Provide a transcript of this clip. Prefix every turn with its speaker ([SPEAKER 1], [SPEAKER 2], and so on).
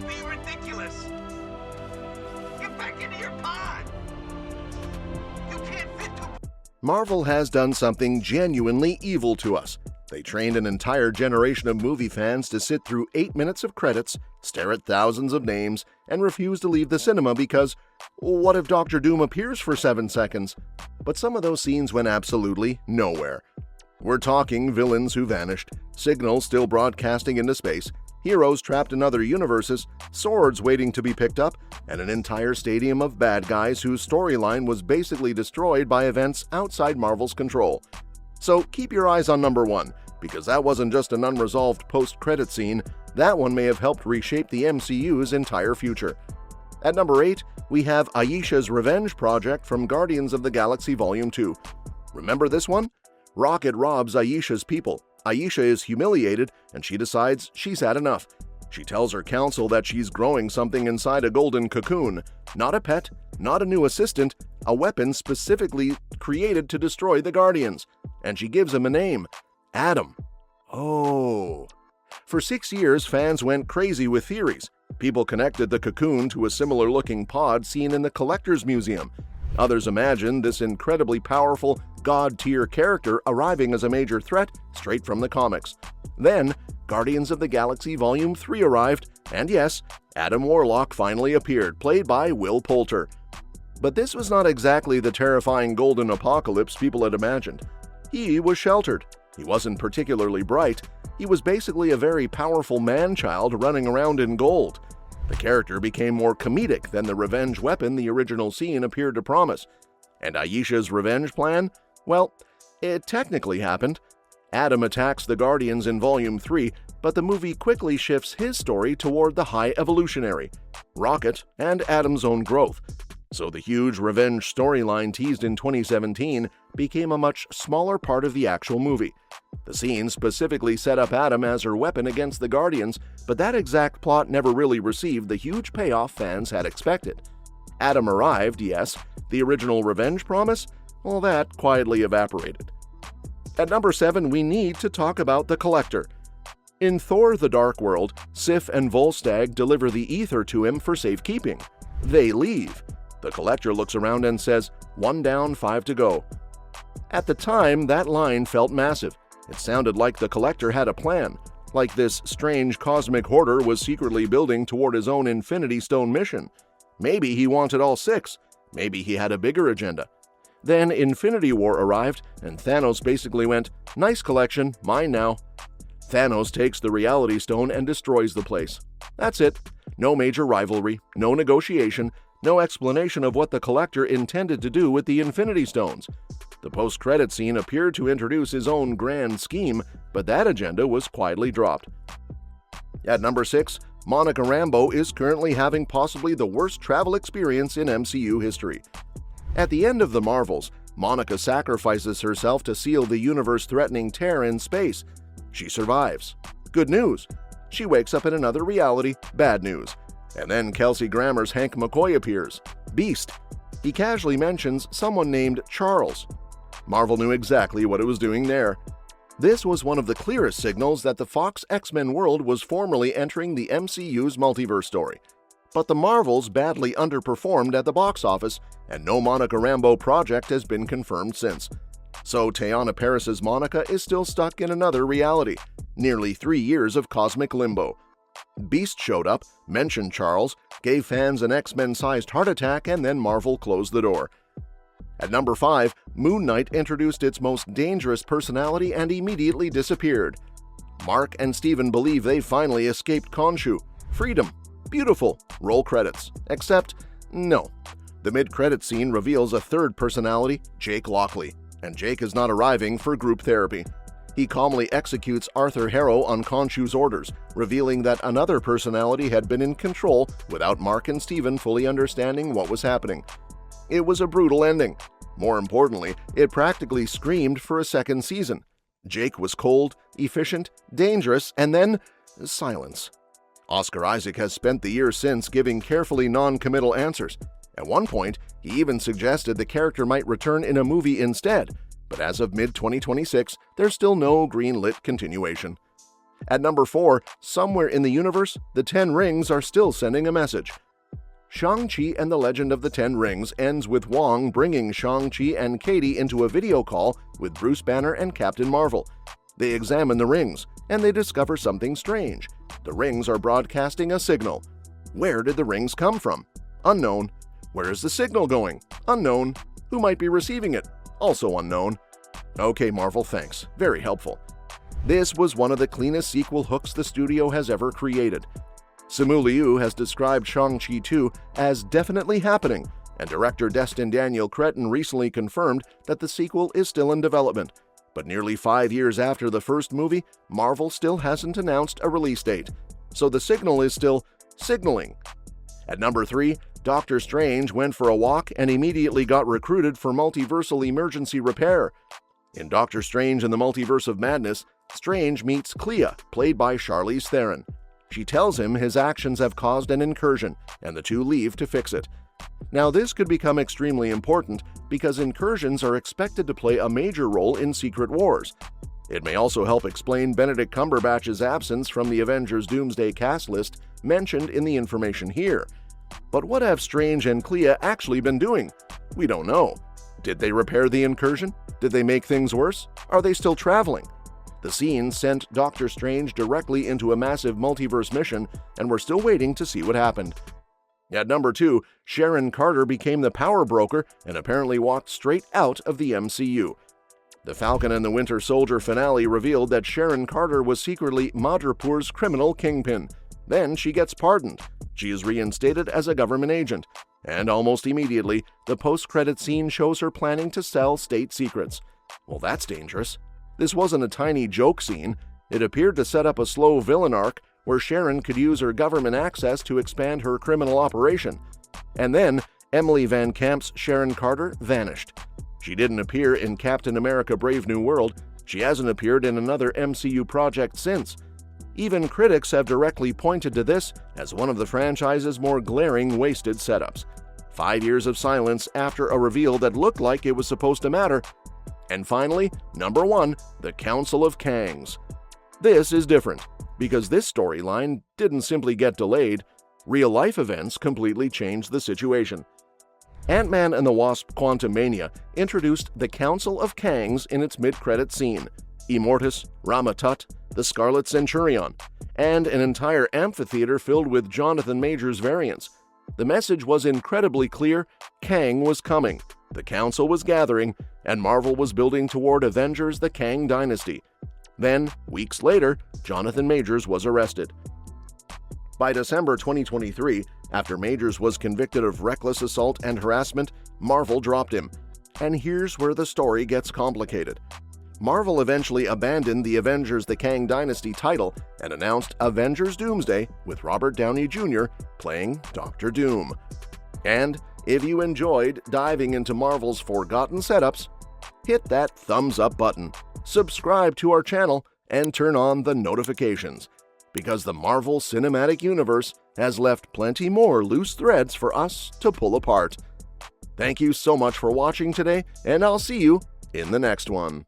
[SPEAKER 1] being ridiculous. Get back into your pod. You can't fit two.
[SPEAKER 2] Marvel has done something genuinely evil to us. They trained an entire generation of movie fans to sit through 8 minutes of credits, stare at thousands of names, and refuse to leave the cinema because, what if Dr. Doom appears for 7 seconds? But some of those scenes went absolutely nowhere. We're talking villains who vanished, signals still broadcasting into space, heroes trapped in other universes, swords waiting to be picked up, and an entire stadium of bad guys whose storyline was basically destroyed by events outside Marvel's control. So keep your eyes on number 1, because that wasn't just an unresolved post-credit scene, that one may have helped reshape the MCU's entire future. At number 8, we have Ayesha's revenge project from Guardians of the Galaxy Volume 2. Remember this one? Rocket robs Ayesha's people. Ayesha is humiliated, and she decides she's had enough. She tells her council that she's growing something inside a golden cocoon. Not a pet, not a new assistant, a weapon specifically created to destroy the Guardians. And she gives him a name, Adam. Oh. For 6 years, fans went crazy with theories. People connected the cocoon to a similar-looking pod seen in the Collector's Museum. Others imagined this incredibly powerful, god-tier character arriving as a major threat straight from the comics. Then, Guardians of the Galaxy Volume 3 arrived, and yes, Adam Warlock finally appeared, played by Will Poulter. But this was not exactly the terrifying golden apocalypse people had imagined. He was sheltered. He wasn't particularly bright. He was basically a very powerful man-child running around in gold. The character became more comedic than the revenge weapon the original scene appeared to promise. And Ayesha's revenge plan? Well, it technically happened. Adam attacks the Guardians in Volume 3, but the movie quickly shifts his story toward the High Evolutionary, Rocket, and Adam's own growth. So the huge revenge storyline teased in 2017 became a much smaller part of the actual movie. The scene specifically set up Adam as her weapon against the Guardians, but that exact plot never really received the huge payoff fans had expected. Adam arrived, yes. The original revenge promise? Well, that quietly evaporated. At number 7, we need to talk about the Collector. In Thor: The Dark World, Sif and Volstagg deliver the ether to him for safekeeping. They leave. The Collector looks around and says, 1 down, 5 to go. At the time, that line felt massive. It sounded like the Collector had a plan, like this strange cosmic hoarder was secretly building toward his own Infinity Stone mission. Maybe he wanted all 6. Maybe he had a bigger agenda. Then Infinity War arrived, and Thanos basically went, "Nice collection, mine now." Thanos takes the Reality Stone and destroys the place. That's it. No major rivalry, no negotiation, no explanation of what the Collector intended to do with the Infinity Stones. The post-credit scene appeared to introduce his own grand scheme, but that agenda was quietly dropped. At number 6, Monica Rambeau is currently having possibly the worst travel experience in MCU history. At the end of the Marvels, Monica sacrifices herself to seal the universe-threatening tear in space. She survives. Good news. She wakes up in another reality. Bad news. And then Kelsey Grammer's Hank McCoy appears. Beast. He casually mentions someone named Charles. Marvel knew exactly what it was doing there. This was one of the clearest signals that the Fox X-Men world was formally entering the MCU's multiverse story. But the Marvels badly underperformed at the box office, and no Monica Rambeau project has been confirmed since. So Teyonah Parris's Monica is still stuck in another reality, nearly 3 years of cosmic limbo. Beast showed up, mentioned Charles, gave fans an X-Men-sized heart attack, and then Marvel closed the door. At number 5, Moon Knight introduced its most dangerous personality and immediately disappeared. Mark and Steven believe they finally escaped Khonshu. Freedom. Beautiful. Roll credits. Except, no. The mid-credit scene reveals a third personality, Jake Lockley, and Jake is not arriving for group therapy. He calmly executes Arthur Harrow on Khonshu's orders, revealing that another personality had been in control without Mark and Steven fully understanding what was happening. It was a brutal ending. More importantly, it practically screamed for a second season. Jake was cold, efficient, dangerous, and then silence. Oscar Isaac has spent the years since giving carefully non-committal answers. At one point, he even suggested the character might return in a movie instead, but as of mid-2026, there's still no green-lit continuation. At number 4, somewhere in the universe, the Ten Rings are still sending a message. Shang-Chi and the Legend of the Ten Rings ends with Wong bringing Shang-Chi and Katie into a video call with Bruce Banner and Captain Marvel. They examine the rings, and they discover something strange. The rings are broadcasting a signal. Where did the rings come from? Unknown. Where is the signal going? Unknown. Who might be receiving it? Also unknown. Okay, Marvel, thanks. Very helpful. This was one of the cleanest sequel hooks the studio has ever created. Simu Liu has described Shang-Chi 2 as definitely happening, and director Destin Daniel Cretton recently confirmed that the sequel is still in development. But nearly 5 years after the first movie, Marvel still hasn't announced a release date. So the signal is still signaling. At number 3, Doctor Strange went for a walk and immediately got recruited for multiversal emergency repair. In Doctor Strange and the Multiverse of Madness, Strange meets Clea, played by Charlize Theron. She tells him his actions have caused an incursion, and the two leave to fix it. Now, this could become extremely important because incursions are expected to play a major role in Secret Wars. It may also help explain Benedict Cumberbatch's absence from the Avengers Doomsday cast list mentioned in the information here. But what have Strange and Clea actually been doing? We don't know. Did they repair the incursion? Did they make things worse? Are they still traveling? The scene sent Doctor Strange directly into a massive multiverse mission, and we're still waiting to see what happened. At number 2, Sharon Carter became the power broker and apparently walked straight out of the MCU. The Falcon and the Winter Soldier finale revealed that Sharon Carter was secretly Madripoor's criminal kingpin. Then she gets pardoned. She is reinstated as a government agent. And almost immediately, the post-credit scene shows her planning to sell state secrets. Well, that's dangerous. This wasn't a tiny joke scene. It appeared to set up a slow villain arc where Sharon could use her government access to expand her criminal operation. And then, Emily Van Camp's Sharon Carter vanished. She didn't appear in Captain America: Brave New World. She hasn't appeared in another MCU project since. Even critics have directly pointed to this as one of the franchise's more glaring wasted setups. 5 years of silence after a reveal that looked like it was supposed to matter. And finally, number 1, the Council of Kangs. This is different, because this storyline didn't simply get delayed. Real-life events completely changed the situation. Ant-Man and the Wasp: Quantumania introduced the Council of Kangs in its mid-credit scene. Immortus, Rama-Tut, the Scarlet Centurion, and an entire amphitheater filled with Jonathan Majors variants. The message was incredibly clear: Kang was coming, the Council was gathering, and Marvel was building toward Avengers: The Kang Dynasty. Then, weeks later, Jonathan Majors was arrested. By December 2023, after Majors was convicted of reckless assault and harassment, Marvel dropped him. And here's where the story gets complicated. Marvel eventually abandoned the Avengers: The Kang Dynasty title and announced Avengers Doomsday with Robert Downey Jr. playing Dr. Doom. And if you enjoyed diving into Marvel's forgotten setups, hit that thumbs up button, subscribe to our channel, and turn on the notifications, because the Marvel Cinematic Universe has left plenty more loose threads for us to pull apart. Thank you so much for watching today, and I'll see you in the next one.